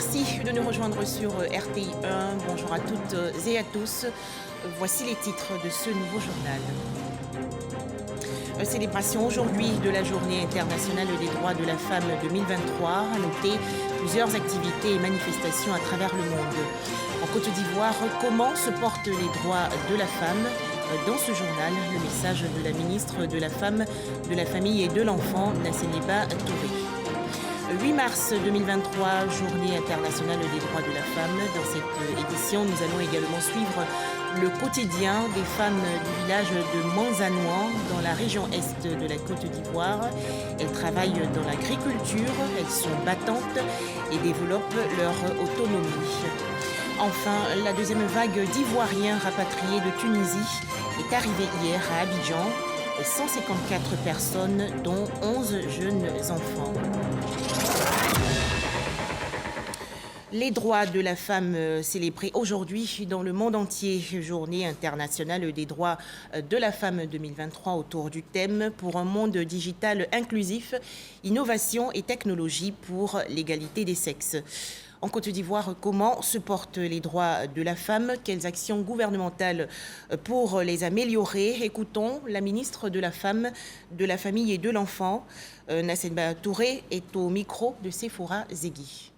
Merci de nous rejoindre sur RTI 1. Bonjour à toutes et à tous. Voici les titres de ce nouveau journal. Célébration aujourd'hui de la Journée internationale des droits de la femme 2023. À noter plusieurs activités et manifestations à travers le monde. En Côte d'Ivoire, comment se portent les droits de la femme? Dans ce journal, le message de la ministre de la Femme, de la Famille et de l'Enfant, Nassénéba Touré. 8 mars 2023, Journée internationale des droits de la femme. Dans cette édition, nous allons également suivre le quotidien des femmes du village de Manzanouan, dans la région est de la Côte d'Ivoire. Elles travaillent dans l'agriculture, elles sont battantes et développent leur autonomie. Enfin, la deuxième vague d'Ivoiriens rapatriés de Tunisie est arrivée hier à Abidjan. 154 personnes, dont 11 jeunes enfants. Les droits de la femme célébrés aujourd'hui dans le monde entier. Journée internationale des droits de la femme 2023 autour du thème « Pour un monde digital inclusif, innovation et technologie pour l'égalité des sexes ». En Côte d'Ivoire, comment se portent les droits de la femme? Quelles actions gouvernementales pour les améliorer? Écoutons la ministre de la Femme, de la Famille et de l'Enfant. Nassénéba Touré est au micro de Sephora Zegui.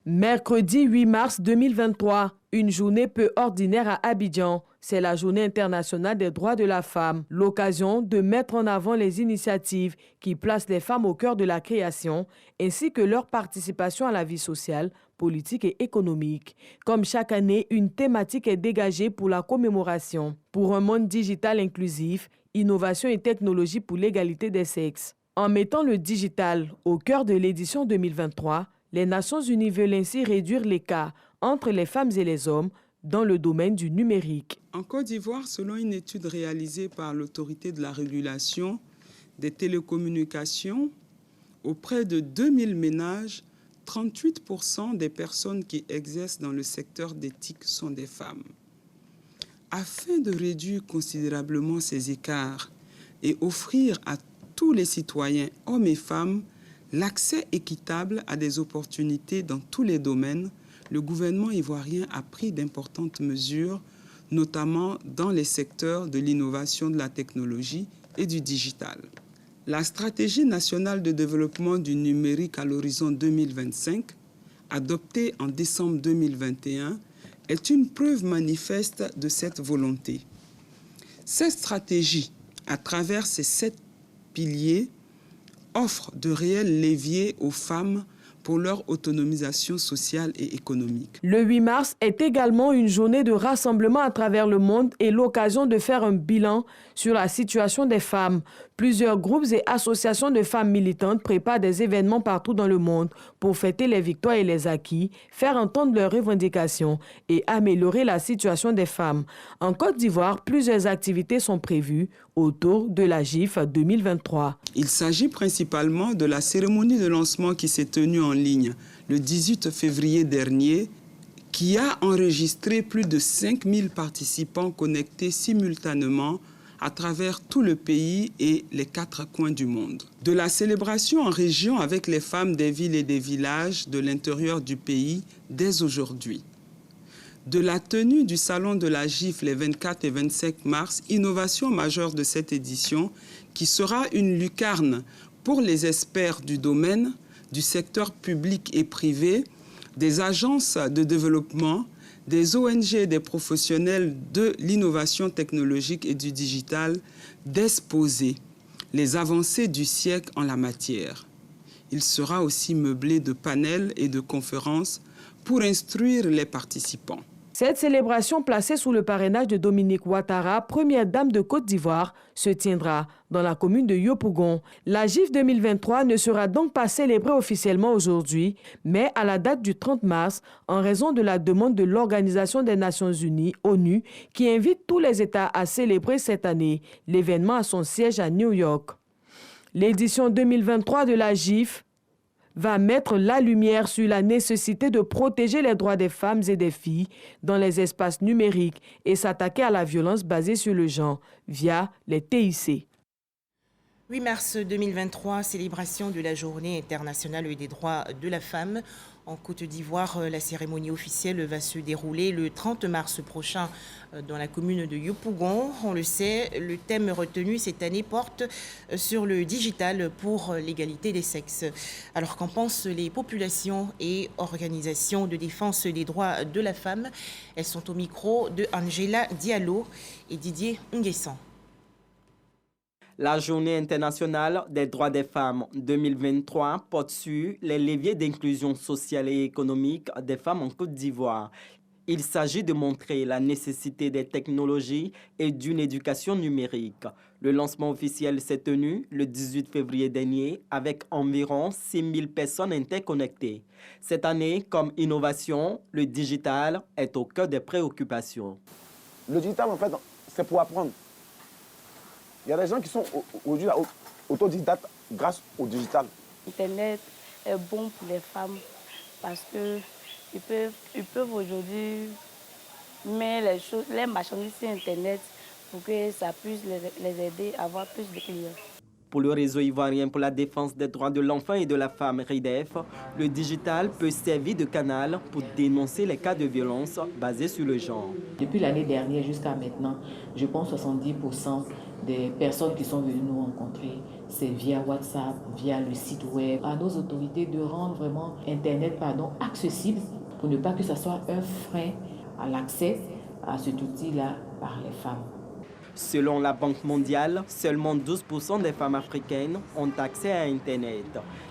Mercredi 8 mars 2023, une journée peu ordinaire à Abidjan. C'est la Journée internationale des droits de la femme, l'occasion de mettre en avant les initiatives qui placent les femmes au cœur de la création, ainsi que leur participation à la vie sociale, politique et économique. Comme chaque année, une thématique est dégagée pour la commémoration. Pour un monde digital inclusif, innovation et technologie pour l'égalité des sexes. En mettant le digital au cœur de l'édition 2023, les Nations Unies veulent ainsi réduire l'écart entre les femmes et les hommes dans le domaine du numérique. En Côte d'Ivoire, selon une étude réalisée par l'autorité de la régulation des télécommunications, auprès de 2000 ménages, 38% des personnes qui exercent dans le secteur d'éthique sont des femmes. Afin de réduire considérablement ces écarts et offrir à tous les citoyens, hommes et femmes, l'accès équitable à des opportunités dans tous les domaines, le gouvernement ivoirien a pris d'importantes mesures, notamment dans les secteurs de l'innovation, de la technologie et du digital. La stratégie nationale de développement du numérique à l'horizon 2025, adoptée en décembre 2021, est une preuve manifeste de cette volonté. Cette stratégie, à travers ses 7 piliers, offre de réels leviers aux femmes pour leur autonomisation sociale et économique. Le 8 mars est également une journée de rassemblement à travers le monde et l'occasion de faire un bilan sur la situation des femmes. Plusieurs groupes et associations de femmes militantes préparent des événements partout dans le monde pour fêter les victoires et les acquis, faire entendre leurs revendications et améliorer la situation des femmes. En Côte d'Ivoire, plusieurs activités sont prévues autour de la GIF 2023. Il s'agit principalement de la cérémonie de lancement qui s'est tenue en ligne le 18 février dernier, qui a enregistré plus de 5000 participants connectés simultanément à travers tout le pays et les 4 coins du monde. De la célébration en région avec les femmes des villes et des villages de l'intérieur du pays dès aujourd'hui. De la tenue du Salon de la GIF les 24 et 25 mars, innovation majeure de cette édition, qui sera une lucarne pour les experts du domaine, du secteur public et privé, des agences de développement, des ONG et des professionnels de l'innovation technologique et du digital, d'exposer les avancées du siècle en la matière. Il sera aussi meublé de panels et de conférences pour instruire les participants. Cette célébration placée sous le parrainage de Dominique Ouattara, première dame de Côte d'Ivoire, se tiendra dans la commune de Yopougon. La GIF 2023 ne sera donc pas célébrée officiellement aujourd'hui, mais à la date du 30 mars, en raison de la demande de l'Organisation des Nations Unies, ONU, qui invite tous les États à célébrer cette année l'événement à son siège à New York. L'édition 2023 de la GIF va mettre la lumière sur la nécessité de protéger les droits des femmes et des filles dans les espaces numériques et s'attaquer à la violence basée sur le genre via les TIC. 8 mars 2023, célébration de la Journée internationale des droits de la femme. En Côte d'Ivoire, la cérémonie officielle va se dérouler le 30 mars prochain dans la commune de Yopougon. On le sait, le thème retenu cette année porte sur le digital pour l'égalité des sexes. Alors qu'en pensent les populations et organisations de défense des droits de la femme? Elles sont au micro de Angela Diallo et Didier Nguessan. La Journée internationale des droits des femmes 2023 porte sur les leviers d'inclusion sociale et économique des femmes en Côte d'Ivoire. Il s'agit de montrer la nécessité des technologies et d'une éducation numérique. Le lancement officiel s'est tenu le 18 février dernier avec environ 6 000 personnes interconnectées. Cette année, comme innovation, le digital est au cœur des préoccupations. Le digital, en fait, c'est pour apprendre. Il y a des gens qui sont aujourd'hui autodidactes grâce au digital. Internet est bon pour les femmes parce qu'ils peuvent aujourd'hui mettre les marchandises sur Internet pour que ça puisse les aider à avoir plus de clients. Pour le réseau ivoirien pour la défense des droits de l'enfant et de la femme, RIDEF, le digital peut servir de canal pour dénoncer les cas de violence basés sur le genre. Depuis l'année dernière jusqu'à maintenant, je pense 70% des personnes qui sont venues nous rencontrer, c'est via WhatsApp, via le site web. À nos autorités de rendre vraiment Internet accessible pour ne pas que ce soit un frein à l'accès à cet outil-là par les femmes. Selon la Banque mondiale, seulement 12% des femmes africaines ont accès à Internet.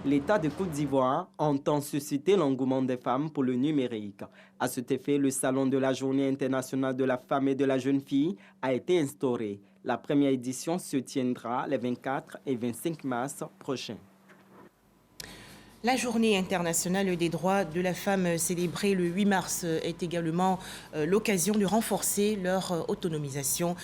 L'État de Côte d'Ivoire entend susciter l'engouement des femmes pour le numérique. À cet effet, le Salon de la Journée internationale de la femme et de la jeune fille a été instauré. La première édition se tiendra les 24 et 25 mars prochains. La Journée internationale des droits de la femme célébrée le 8 mars est également l'occasion de renforcer leur autonomisation,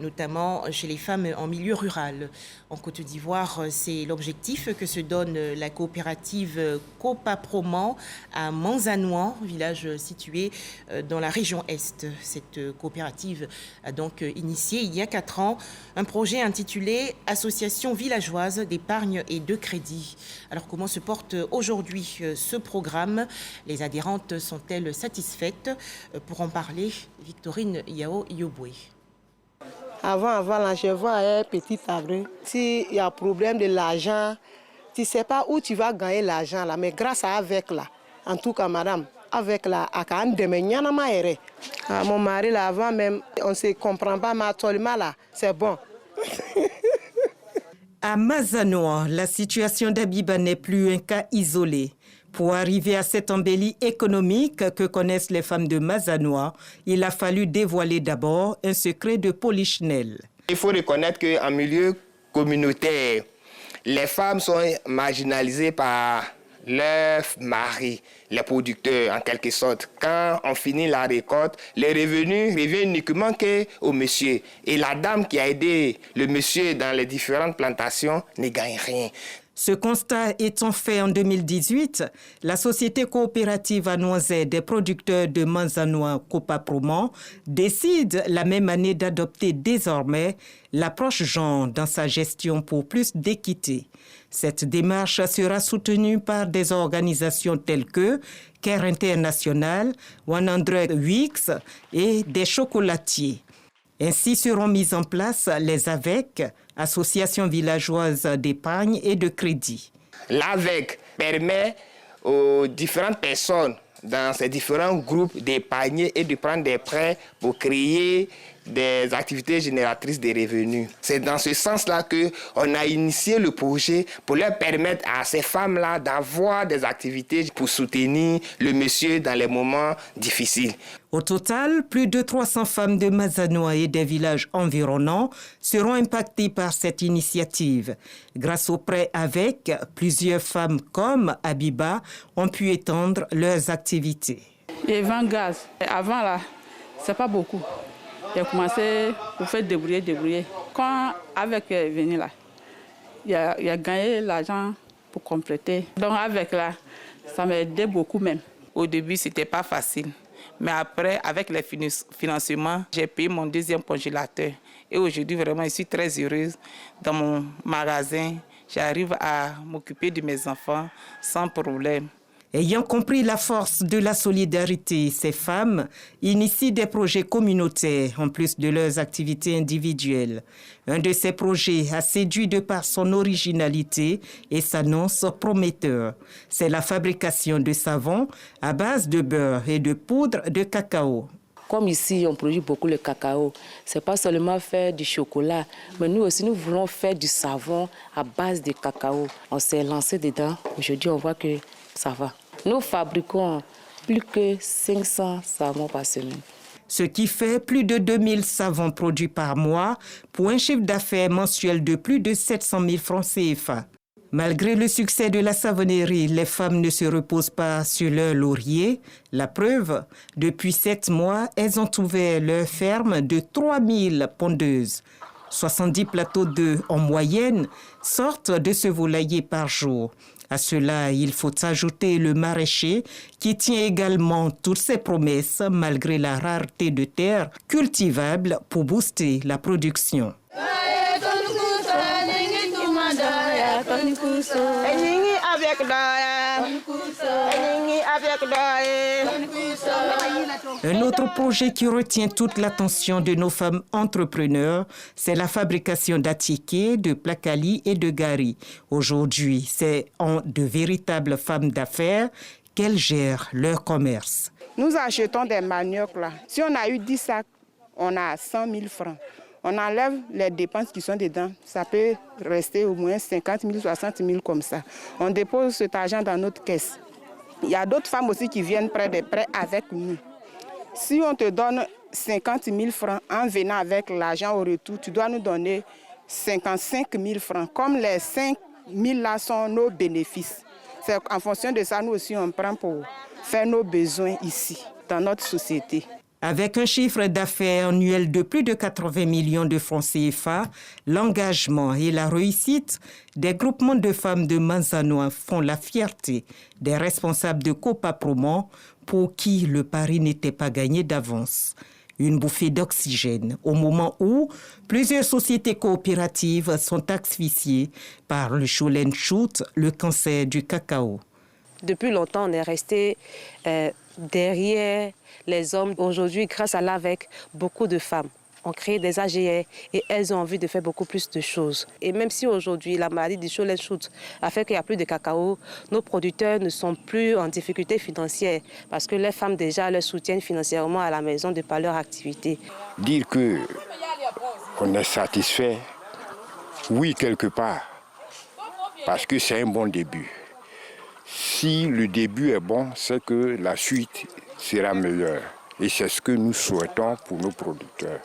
notamment chez les femmes en milieu rural. En Côte d'Ivoire, c'est l'objectif que se donne la coopérative Copaproman à Manzanouan, village situé dans la région Est. Cette coopérative a donc initié il y a 4 ans un projet intitulé « Association villageoise d'épargne et de crédit ». Alors comment se porte aujourd'hui ce programme? Les adhérentes sont-elles satisfaites? Pour en parler, Victorine Yao Yoboué. Avant, là, je vois un petit abri. S'il y a problème de l'argent, tu ne sais pas où tu vas gagner l'argent là. Mais grâce à avec là, en tout cas, madame, avec là, mon mari là, avant même, on ne se comprend pas, mais actuellement là, c'est bon. À Manzanouan, la situation d'Abiba n'est plus un cas isolé. Pour arriver à cette embellie économique que connaissent les femmes de Manzanouan, il a fallu dévoiler d'abord un secret de Polichinelle. Il faut reconnaître qu'en milieu communautaire, les femmes sont marginalisées par leurs maris, les producteurs en quelque sorte. Quand on finit la récolte, les revenus reviennent uniquement au monsieur. Et la dame qui a aidé le monsieur dans les différentes plantations ne gagne rien. Ce constat étant fait en 2018, la société coopérative à Noisette des producteurs de Manzanouan Copaproman décide la même année d'adopter désormais l'approche genre dans sa gestion pour plus d'équité. Cette démarche sera soutenue par des organisations telles que Care International, 100 Weeks et des chocolatiers. Ainsi seront mises en place les AVEC, Associations villageoises d'épargne et de crédit. L'AVEC permet aux différentes personnes dans ces différents groupes d'épargner et de prendre des prêts pour créer des activités génératrices de revenus. C'est dans ce sens-là qu'on a initié le projet pour leur permettre à ces femmes-là d'avoir des activités pour soutenir le monsieur dans les moments difficiles. Au total, plus de 300 femmes de Manzanouan et des villages environnants seront impactées par cette initiative. Grâce au prêt avec, plusieurs femmes comme Abiba ont pu étendre leurs activités. Les 20 gaz, avant là, c'est pas beaucoup. J'ai commencé pour faire débrouiller. Quand avec venu là, il a gagné l'argent pour compléter. Donc avec là, ça m'a aidé beaucoup même. Au début, c'était pas facile. Mais après, avec les financements, j'ai payé mon deuxième congélateur. Et aujourd'hui, vraiment, je suis très heureuse. Dans mon magasin, j'arrive à m'occuper de mes enfants sans problème. Ayant compris la force de la solidarité, ces femmes initient des projets communautaires en plus de leurs activités individuelles. Un de ces projets a séduit de par son originalité et s'annonce prometteur. C'est la fabrication de savon à base de beurre et de poudre de cacao. Comme ici, on produit beaucoup le cacao. Ce n'est pas seulement faire du chocolat, mais nous aussi, nous voulons faire du savon à base de cacao. On s'est lancé dedans. Aujourd'hui, on voit que ça va. Nous fabriquons plus que 500 savons par semaine. Ce qui fait plus de 2000 savons produits par mois pour un chiffre d'affaires mensuel de plus de 700 000 francs CFA. Malgré le succès de la savonnerie, les femmes ne se reposent pas sur leur laurier. La preuve, depuis 7 mois, elles ont ouvert leur ferme de 3000 pondeuses. 70 plateaux d'œufs en moyenne sortent de ce volailler par jour. À cela, il faut ajouter le maraîcher qui tient également toutes ses promesses malgré la rareté de terres cultivables pour booster la production. Un autre projet qui retient toute l'attention de nos femmes entrepreneurs, c'est la fabrication d'attiqués, de placali et de gari. Aujourd'hui, c'est en de véritables femmes d'affaires qu'elles gèrent leur commerce. Nous achetons des maniocs là. Si on a eu 10 sacs, on a 100 000 francs. On enlève les dépenses qui sont dedans. Ça peut rester au moins 50 000, 60 000 comme ça. On dépose cet argent dans notre caisse. Il y a d'autres femmes aussi qui viennent prendre des prêts avec nous. Si on te donne 50 000 francs en venant avec l'argent au retour, tu dois nous donner 55 000 francs. Comme les 5 000 là sont nos bénéfices. C'est en fonction de ça, nous aussi, on prend pour faire nos besoins ici, dans notre société. Avec un chiffre d'affaires annuel de plus de 80 millions de francs CFA, l'engagement et la réussite des groupements de femmes de Manzanois font la fierté des responsables de Copa Promo pour qui le pari n'était pas gagné d'avance. Une bouffée d'oxygène au moment où plusieurs sociétés coopératives sont asphyxiées par le Cholen Shoot, le cancer du cacao. Depuis longtemps, on est resté derrière les hommes. Aujourd'hui, grâce à l'AVEC, beaucoup de femmes ont créé des AGR et elles ont envie de faire beaucoup plus de choses. Et même si aujourd'hui, la maladie du Cholen Shoot a fait qu'il n'y a plus de cacao, nos producteurs ne sont plus en difficulté financière parce que les femmes déjà les soutiennent financièrement à la maison de par leur activité. Dire qu'on est satisfait, oui, quelque part, parce que c'est un bon début. Si le début est bon, c'est que la suite sera meilleure. Et c'est ce que nous souhaitons pour nos producteurs.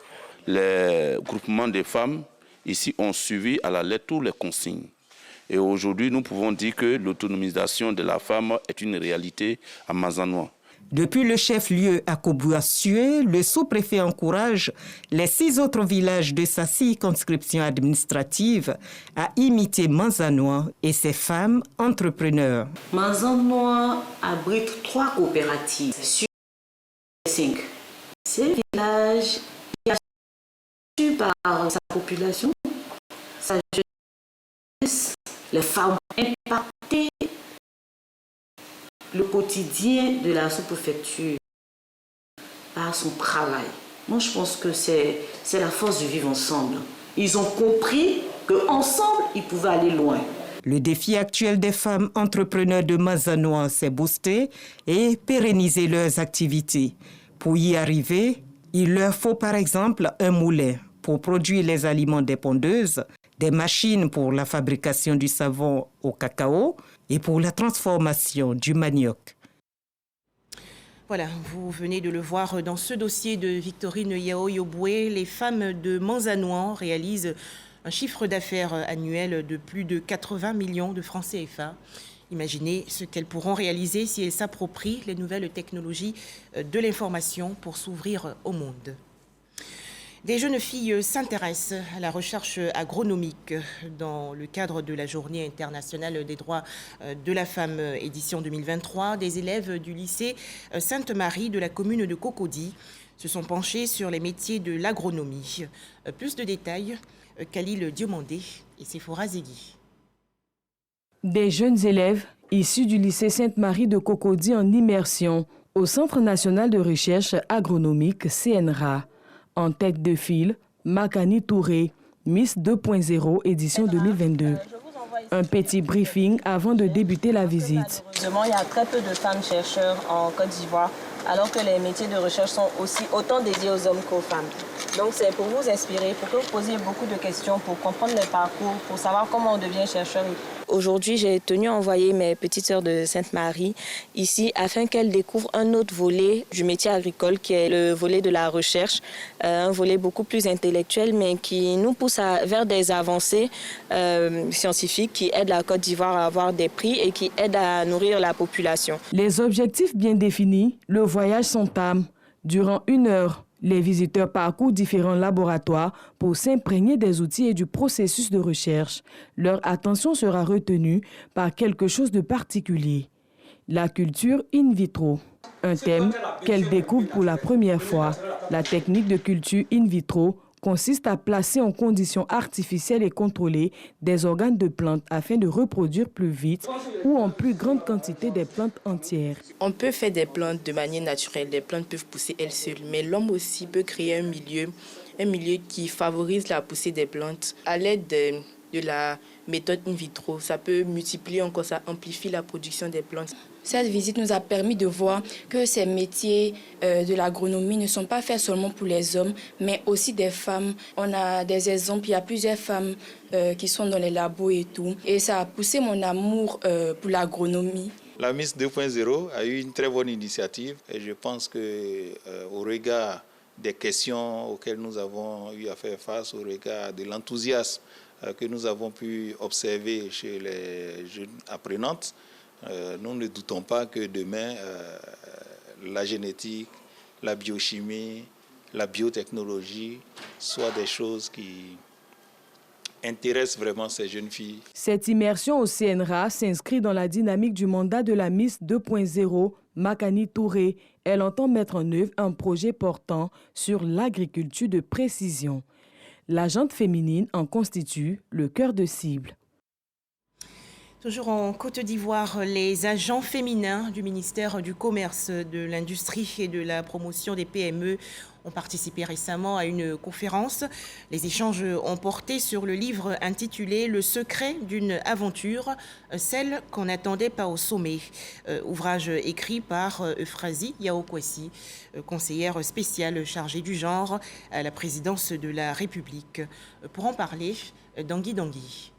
Les groupements de femmes ici ont suivi à la lettre toutes les consignes. Et aujourd'hui, nous pouvons dire que l'autonomisation de la femme est une réalité à Manzanois. Depuis le chef-lieu à Kobouassué, le sous-préfet encourage les 6 autres villages de sa circonscription administrative à imiter Manzanois et ses femmes entrepreneurs. Manzanois abrite 3 coopératives sur 5. C'est un village qui a su par sa population, sa jeunesse, les femmes impactées, le quotidien de la sous-préfecture par son travail. Moi, je pense que c'est la force de vivre ensemble. Ils ont compris qu'ensemble, ils pouvaient aller loin. Le défi actuel des femmes entrepreneurs de Manzanois, c'est booster et pérenniser leurs activités. Pour y arriver, il leur faut par exemple un moulin pour produire les aliments des pondeuses, des machines pour la fabrication du savon au cacao et pour la transformation du manioc. Voilà, vous venez de le voir dans ce dossier de Victorine Yao-Yoboué. Les femmes de Manzanois réalisent un chiffre d'affaires annuel de plus de 80 millions de francs CFA. Imaginez ce qu'elles pourront réaliser si elles s'approprient les nouvelles technologies de l'information pour s'ouvrir au monde. Des jeunes filles s'intéressent à la recherche agronomique dans le cadre de la Journée internationale des droits de la femme édition 2023. Des élèves du lycée Sainte-Marie de la commune de Cocody se sont penchés sur les métiers de l'agronomie. Plus de détails, Khalil Diomandé et Sephora Zegui. Des jeunes élèves issus du lycée Sainte-Marie de Cocody en immersion au Centre national de recherche agronomique CNRA. En tête de file, Makani Touré, Miss 2.0 édition 2022. Un petit briefing avant de débuter la visite. Il y a très peu de femmes chercheurs en Côte d'Ivoire, alors que les métiers de recherche sont aussi autant dédiés aux hommes qu'aux femmes. Donc c'est pour vous inspirer, pour que vous posiez beaucoup de questions, pour comprendre les parcours, pour savoir comment on devient chercheur. Aujourd'hui, j'ai tenu à envoyer mes petites sœurs de Sainte-Marie ici afin qu'elles découvrent un autre volet du métier agricole qui est le volet de la recherche, un volet beaucoup plus intellectuel mais qui nous pousse vers des avancées scientifiques qui aident la Côte d'Ivoire à avoir des prix et qui aident à nourrir la population. Les objectifs bien définis, le voyage s'entame. Durant 1 heure, les visiteurs parcourent différents laboratoires pour s'imprégner des outils et du processus de recherche. Leur attention sera retenue par quelque chose de particulier, la culture in vitro. Un thème qu'elles découvrent pour la première fois. La technique de culture in vitro consiste à placer en conditions artificielles et contrôlées des organes de plantes afin de reproduire plus vite ou en plus grande quantité des plantes entières. On peut faire des plantes de manière naturelle, les plantes peuvent pousser elles seules, mais l'homme aussi peut créer un milieu qui favorise la poussée des plantes à l'aide de la méthode in vitro. Ça peut multiplier encore, ça amplifie la production des plantes. Cette visite nous a permis de voir que ces métiers de l'agronomie ne sont pas faits seulement pour les hommes, mais aussi des femmes. On a des exemples, il y a plusieurs femmes qui sont dans les labos et tout. Et ça a poussé mon amour pour l'agronomie. La Miss 2.0 a eu une très bonne initiative et je pense qu'au regard des questions auxquelles nous avons eu à faire face, au regard de l'enthousiasme que nous avons pu observer chez les jeunes apprenantes, nous ne doutons pas que demain, la génétique, la biochimie, la biotechnologie soient des choses qui intéressent vraiment ces jeunes filles. Cette immersion au CNRA s'inscrit dans la dynamique du mandat de la Miss 2.0, Makani Touré. Elle entend mettre en œuvre un projet portant sur l'agriculture de précision. La jante féminine en constitue le cœur de cible. Toujours en Côte d'Ivoire, les agents féminins du ministère du Commerce, de l'Industrie et de la Promotion des PME ont participé récemment à une conférence. Les échanges ont porté sur le livre intitulé « Le secret d'une aventure », celle qu'on n'attendait pas au sommet. Ouvrage écrit par Euphrasie Yaokwesi, conseillère spéciale chargée du genre à la présidence de la République. Pour en parler, Dangui Dangui.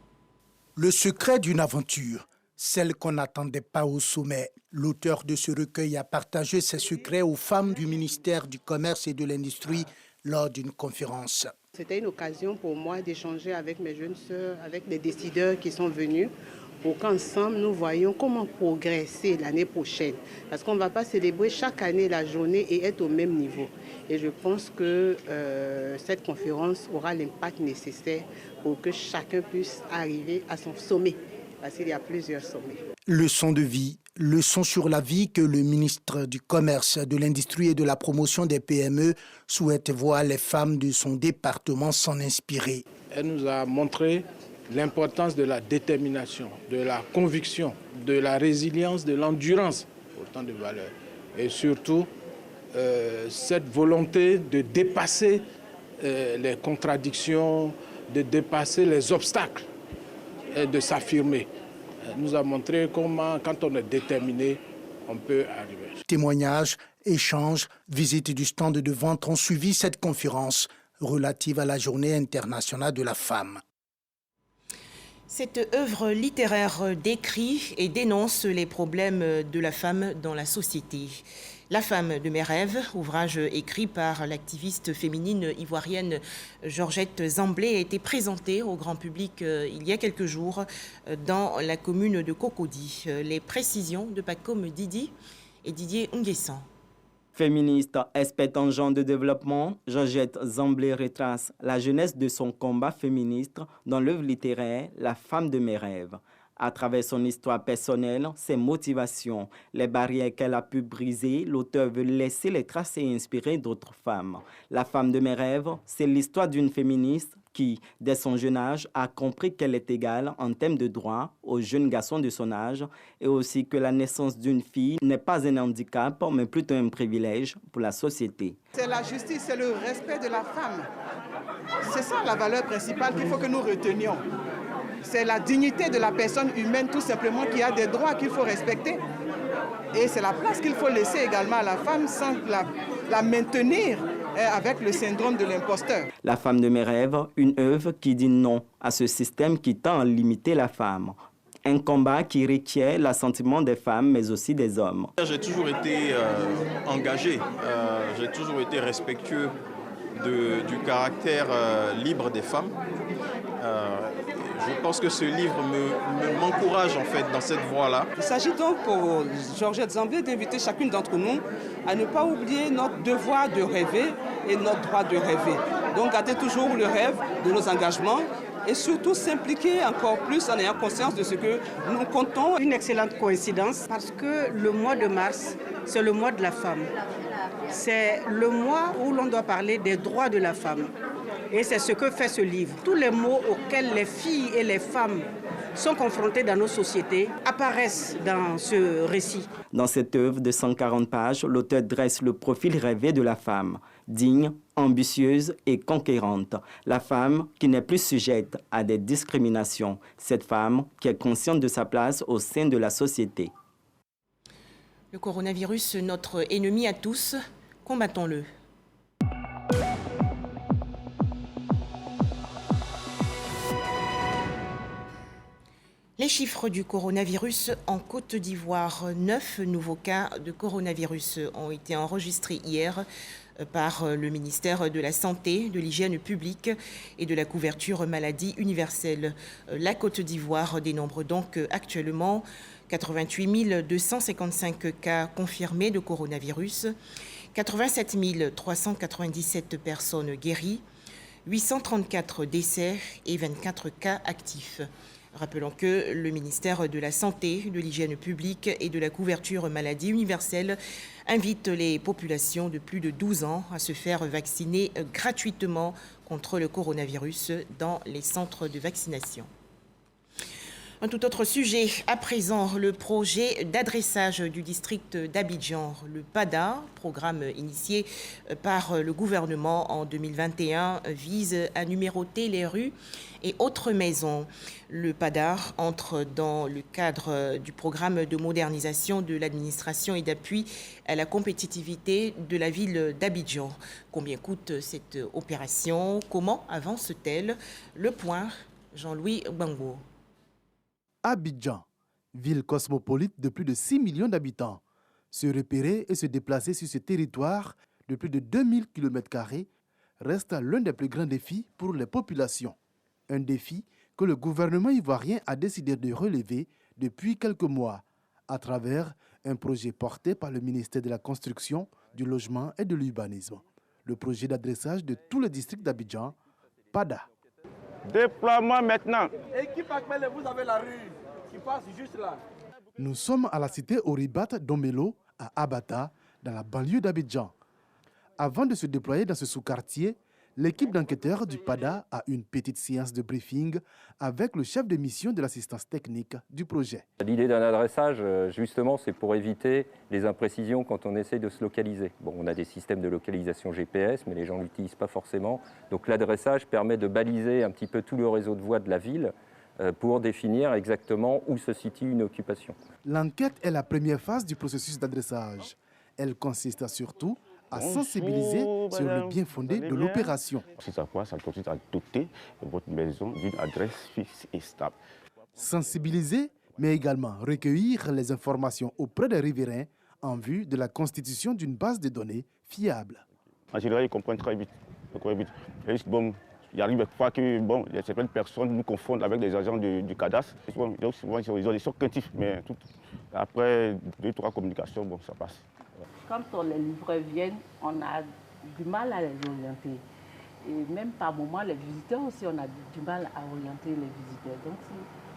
Le secret d'une aventure, celle qu'on n'attendait pas au sommet. L'auteur de ce recueil a partagé ses secrets aux femmes du ministère du Commerce et de l'Industrie lors d'une conférence. C'était une occasion pour moi d'échanger avec mes jeunes sœurs, avec les décideurs qui sont venus, pour qu'ensemble nous voyions comment progresser l'année prochaine. Parce qu'on ne va pas célébrer chaque année la journée et être au même niveau. Et je pense que cette conférence aura l'impact nécessaire pour que chacun puisse arriver à son sommet. Parce qu'il y a plusieurs sommets. Leçon de vie, leçon sur la vie que le ministre du Commerce, de l'Industrie et de la Promotion des PME souhaite voir les femmes de son département s'en inspirer. Elle nous a montré l'importance de la détermination, de la conviction, de la résilience, de l'endurance, autant de valeurs. Et surtout, cette volonté de dépasser les contradictions, de dépasser les obstacles et de s'affirmer. Elle nous a montré comment, quand on est déterminé, on peut arriver. Témoignages, échanges, visites du stand de vente ont suivi cette conférence relative à la Journée internationale de la femme. Cette œuvre littéraire décrit et dénonce les problèmes de la femme dans la société. La femme de mes rêves, ouvrage écrit par l'activiste féminine ivoirienne Georgette Zamblé, a été présenté au grand public il y a quelques jours dans la commune de Cocody. Les précisions de Pacom Didi et Didier Nguessan. Féministe, experte en genre de développement, Georgette Zamblé retrace la jeunesse de son combat féministe dans l'œuvre littéraire « La femme de mes rêves ». À travers son histoire personnelle, ses motivations, les barrières qu'elle a pu briser, l'auteur veut laisser les traces et inspirer d'autres femmes. La femme de mes rêves, c'est l'histoire d'une féministe qui, dès son jeune âge, a compris qu'elle est égale en termes de droits aux jeunes garçons de son âge et aussi que la naissance d'une fille n'est pas un handicap, mais plutôt un privilège pour la société. C'est la justice, c'est le respect de la femme. C'est ça la valeur principale qu'il faut que nous retenions. C'est la dignité de la personne humaine tout simplement qui a des droits qu'il faut respecter. Et c'est la place qu'il faut laisser également à la femme sans la maintenir avec le syndrome de l'imposteur. La femme de mes rêves, une œuvre qui dit non à ce système qui tend à limiter la femme. Un combat qui requiert l'assentiment des femmes, mais aussi des hommes. J'ai toujours été engagé, j'ai toujours été respectueux du caractère libre des femmes. Je pense que ce livre m'encourage en fait dans cette voie-là. Il s'agit donc pour Georgette Zamblé d'inviter chacune d'entre nous à ne pas oublier notre devoir de rêver et notre droit de rêver. Donc garder toujours le rêve de nos engagements et surtout s'impliquer encore plus en ayant conscience de ce que nous comptons. Une excellente coïncidence parce que le mois de mars, c'est le mois de la femme. C'est le mois où l'on doit parler des droits de la femme. Et c'est ce que fait ce livre. Tous les mots auxquels les filles et les femmes sont confrontées dans nos sociétés apparaissent dans ce récit. Dans cette œuvre de 140 pages, l'auteur dresse le profil rêvé de la femme, digne, ambitieuse et conquérante. La femme qui n'est plus sujette à des discriminations. Cette femme qui est consciente de sa place au sein de la société. Le coronavirus, notre ennemi à tous, combattons-le. Les chiffres du coronavirus en Côte d'Ivoire. 9 nouveaux cas de coronavirus ont été enregistrés hier par le ministère de la Santé, de l'Hygiène publique et de la couverture maladie universelle. La Côte d'Ivoire dénombre donc actuellement 88 255 cas confirmés de coronavirus, 87 397 personnes guéries, 834 décès et 24 cas actifs. Rappelons que le ministère de la Santé, de l'Hygiène publique et de la couverture maladie universelle invite les populations de plus de 12 ans à se faire vacciner gratuitement contre le coronavirus dans les centres de vaccination. Un tout autre sujet, à présent, le projet d'adressage du district d'Abidjan, le PADA, programme initié par le gouvernement en 2021, vise à numéroter les rues et autres maisons. Le PADA entre dans le cadre du programme de modernisation de l'administration et d'appui à la compétitivité de la ville d'Abidjan. Combien coûte cette opération? Comment avance-t-elle? Le point, Jean-Louis Bango. Abidjan, ville cosmopolite de plus de 6 millions d'habitants. Se repérer et se déplacer sur ce territoire de plus de 2000 km² reste l'un des plus grands défis pour les populations. Un défi que le gouvernement ivoirien a décidé de relever depuis quelques mois à travers un projet porté par le ministère de la Construction, du Logement et de l'Urbanisme. Le projet d'adressage de tous les districts d'Abidjan, PADA. Déploiement maintenant. Équipe Akmele, vous avez la rue qui passe juste là. Nous sommes à la cité Oribat d'Omelo, à Abata, dans la banlieue d'Abidjan. Avant de se déployer dans ce sous-quartier, l'équipe d'enquêteurs du PADA a une petite séance de briefing avec le chef de mission de l'assistance technique du projet. L'idée d'un adressage, justement, c'est pour éviter les imprécisions quand on essaie de se localiser. Bon, on a des systèmes de localisation GPS, mais les gens ne l'utilisent pas forcément. Donc l'adressage permet de baliser un petit peu tout le réseau de voies de la ville pour définir exactement où se situe une occupation. L'enquête est la première phase du processus d'adressage. Elle consiste surtout à sensibiliser sur le bien fondé de l'opération. C'est à quoi ça consiste à doter votre maison d'une adresse fixe et stable. Sensibiliser, mais également recueillir les informations auprès des riverains en vue de la constitution d'une base de données fiable. En général, ils comprennent très vite. Bon, il arrive parfois que certaines personnes nous confondent avec des agents du cadastre. Donc souvent, ils sont craintifs, mais après 2-3 communications, bon, ça passe. Quand les livreurs viennent, on a du mal à les orienter. Et même par moments, les visiteurs aussi, on a du mal à orienter les visiteurs. Donc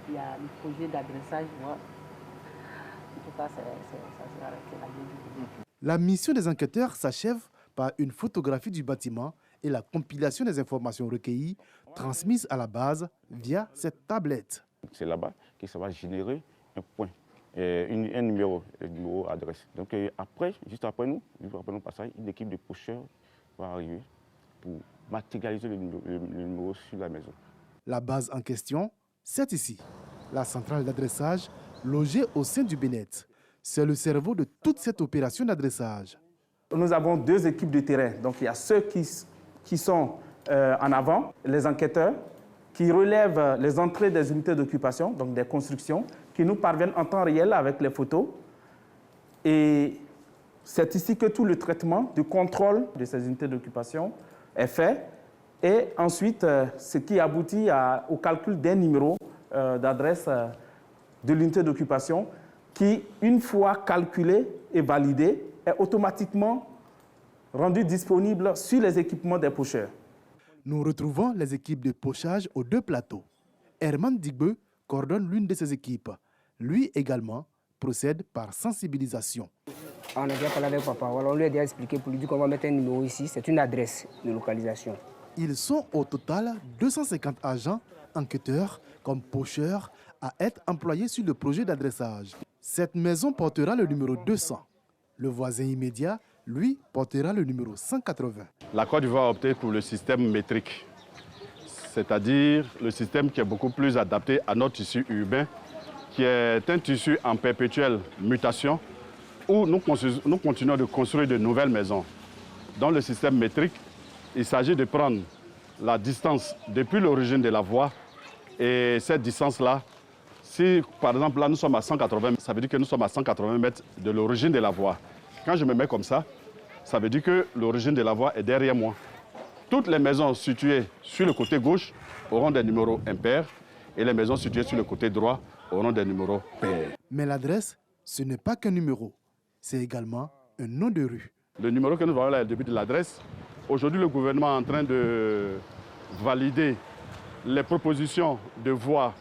Il y a le projet d'adressage, moi. En tout cas, ça s'est arrêté la ligne. La mission des enquêteurs s'achève par une photographie du bâtiment et la compilation des informations recueillies transmises à la base via cette tablette. C'est là-bas que ça va générer un point, un numéro adresse. Donc après, juste après nous passage, une équipe de pocheurs va arriver pour matérialiser le numéro sur la maison. La base en question, c'est ici, la centrale d'adressage logée au sein du Bénet. C'est le cerveau de toute cette opération d'adressage. Nous avons 2 équipes de terrain. Donc il y a ceux qui sont en avant, les enquêteurs, qui relèvent les entrées des unités d'occupation, donc des constructions, qui nous parviennent en temps réel avec les photos. Et c'est ici que tout le traitement du contrôle de ces unités d'occupation est fait. Et ensuite, ce qui aboutit au calcul d'un numéro d'adresse de l'unité d'occupation qui, une fois calculé et validé, est automatiquement rendu disponible sur les équipements des pocheurs. Nous retrouvons les équipes de pochage aux 2 plateaux. Herman Digbe coordonne l'une de ces équipes. Lui également procède par sensibilisation. On a déjà parlé avec papa, on lui a déjà expliqué pour lui dire qu'on va mettre un numéro ici, c'est une adresse de localisation. Ils sont au total 250 agents, enquêteurs comme pocheurs, à être employés sur le projet d'adressage. Cette maison portera le numéro 200. Le voisin immédiat, lui, portera le numéro 180. La Côte d'Ivoire a opté pour le système métrique, c'est-à-dire le système qui est beaucoup plus adapté à notre tissu urbain, qui est un tissu en perpétuelle mutation, où nous continuons de construire de nouvelles maisons. Dans le système métrique, il s'agit de prendre la distance depuis l'origine de la voie, et cette distance-là, si par exemple là nous sommes à 180, ça veut dire que nous sommes à 180 mètres de l'origine de la voie. Quand je me mets comme ça, ça veut dire que l'origine de la voie est derrière moi. Toutes les maisons situées sur le côté gauche auront des numéros impairs et les maisons situées sur le côté droit auront des numéros pairs. Mais l'adresse, ce n'est pas qu'un numéro, c'est également un nom de rue. Le numéro que nous voyons là, le début de l'adresse, aujourd'hui le gouvernement est en train de valider les propositions de voies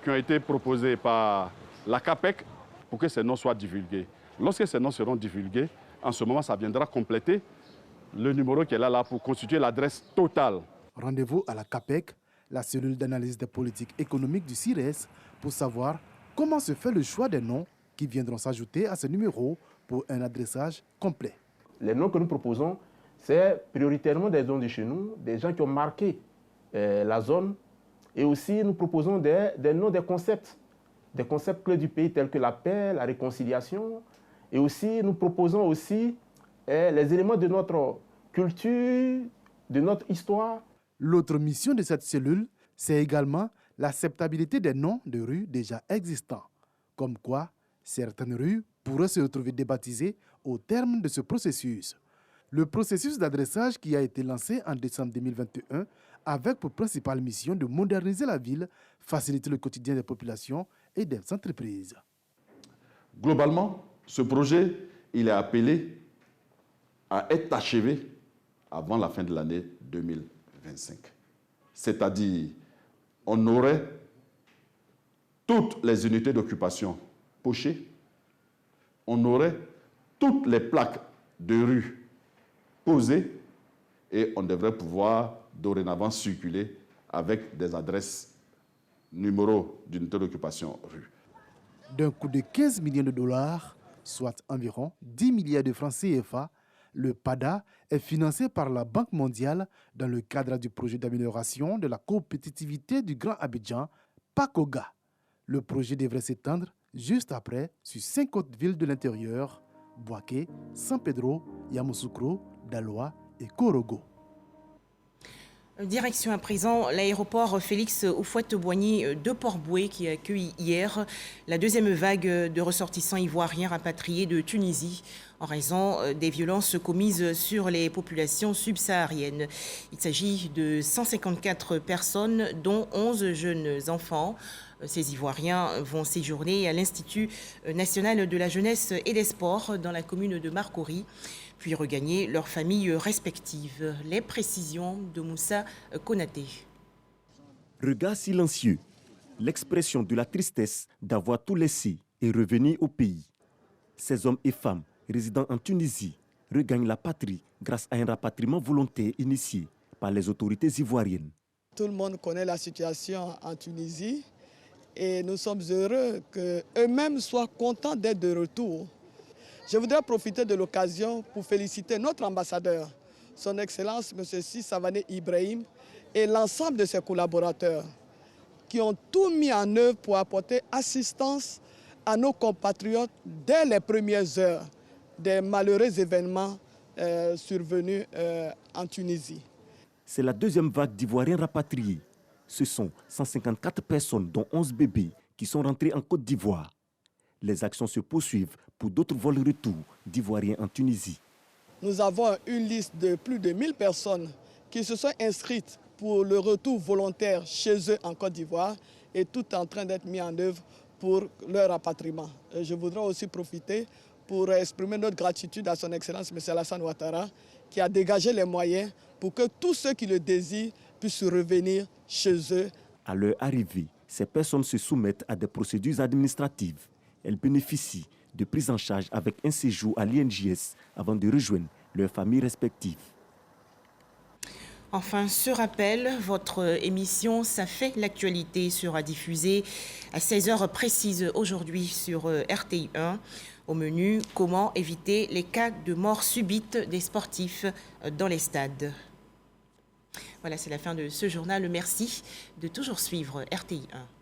qui ont été proposées par la CAPEC pour que ces noms soient divulgués. Lorsque ces noms seront divulgués, en ce moment, ça viendra compléter le numéro qui est là pour constituer l'adresse totale. Rendez-vous à la CAPEC, la cellule d'analyse des politiques économiques du CIRES, pour savoir comment se fait le choix des noms qui viendront s'ajouter à ce numéro pour un adressage complet. Les noms que nous proposons, c'est prioritairement des zones de chez nous, des gens qui ont marqué la zone. Et aussi, nous proposons des noms, des concepts clés du pays tels que la paix, la réconciliation. Et aussi, nous proposons aussi les éléments de notre culture, de notre histoire. L'autre mission de cette cellule, c'est également l'acceptabilité des noms de rues déjà existants. Comme quoi, certaines rues pourraient se retrouver débaptisées au terme de ce processus. Le processus d'adressage qui a été lancé en décembre 2021 avec pour principale mission de moderniser la ville, faciliter le quotidien des populations et des entreprises. Globalement, ce projet, il est appelé à être achevé avant la fin de l'année 2025. C'est-à-dire, on aurait toutes les unités d'occupation pochées, on aurait toutes les plaques de rue posées et on devrait pouvoir dorénavant circuler avec des adresses, numéros d'unité d'occupation rue. D'un coût de 15 millions de dollars, soit environ 10 milliards de francs CFA, le PADA est financé par la Banque mondiale dans le cadre du projet d'amélioration de la compétitivité du Grand Abidjan, PACOGA. Le projet devrait s'étendre juste après sur 50 villes de l'intérieur, Bouaké, San Pedro, Yamoussoukro, Daloa et Korogo. Direction à présent l'aéroport Félix Houphouët-Boigny de Port-Bouët qui accueille hier la deuxième vague de ressortissants ivoiriens rapatriés de Tunisie en raison des violences commises sur les populations subsahariennes. Il s'agit de 154 personnes, dont 11 jeunes enfants. Ces Ivoiriens vont séjourner à l'Institut national de la jeunesse et des sports dans la commune de Marcory, puis regagner leurs familles respectives. Les précisions de Moussa Konaté. Regard silencieux, l'expression de la tristesse d'avoir tout laissé et revenir au pays. Ces hommes et femmes résidant en Tunisie regagnent la patrie grâce à un rapatriement volontaire initié par les autorités ivoiriennes. Tout le monde connaît la situation en Tunisie et nous sommes heureux qu'eux-mêmes soient contents d'être de retour. Je voudrais profiter de l'occasion pour féliciter notre ambassadeur, son Excellence M. Savané Ibrahim, et l'ensemble de ses collaborateurs qui ont tout mis en œuvre pour apporter assistance à nos compatriotes dès les premières heures des malheureux événements survenus en Tunisie. C'est la deuxième vague d'Ivoiriens rapatriés. Ce sont 154 personnes, dont 11 bébés, qui sont rentrés en Côte d'Ivoire. Les actions se poursuivent pour d'autres vols retour d'Ivoiriens en Tunisie. Nous avons une liste de plus de 1000 personnes qui se sont inscrites pour le retour volontaire chez eux en Côte d'Ivoire et tout est en train d'être mis en œuvre pour leur rapatriement. Je voudrais aussi profiter pour exprimer notre gratitude à son Excellence M. Alassane Ouattara qui a dégagé les moyens pour que tous ceux qui le désirent puissent revenir chez eux. À leur arrivée, ces personnes se soumettent à des procédures administratives. Elles bénéficient de prise en charge avec un séjour à l'INJS avant de rejoindre leurs familles respectives. Enfin, ce rappel, votre émission Ça fait l'actualité sera diffusée à 16h précises aujourd'hui sur RTI 1. Au menu, comment éviter les cas de mort subite des sportifs dans les stades. Voilà, c'est la fin de ce journal. Merci de toujours suivre RTI 1.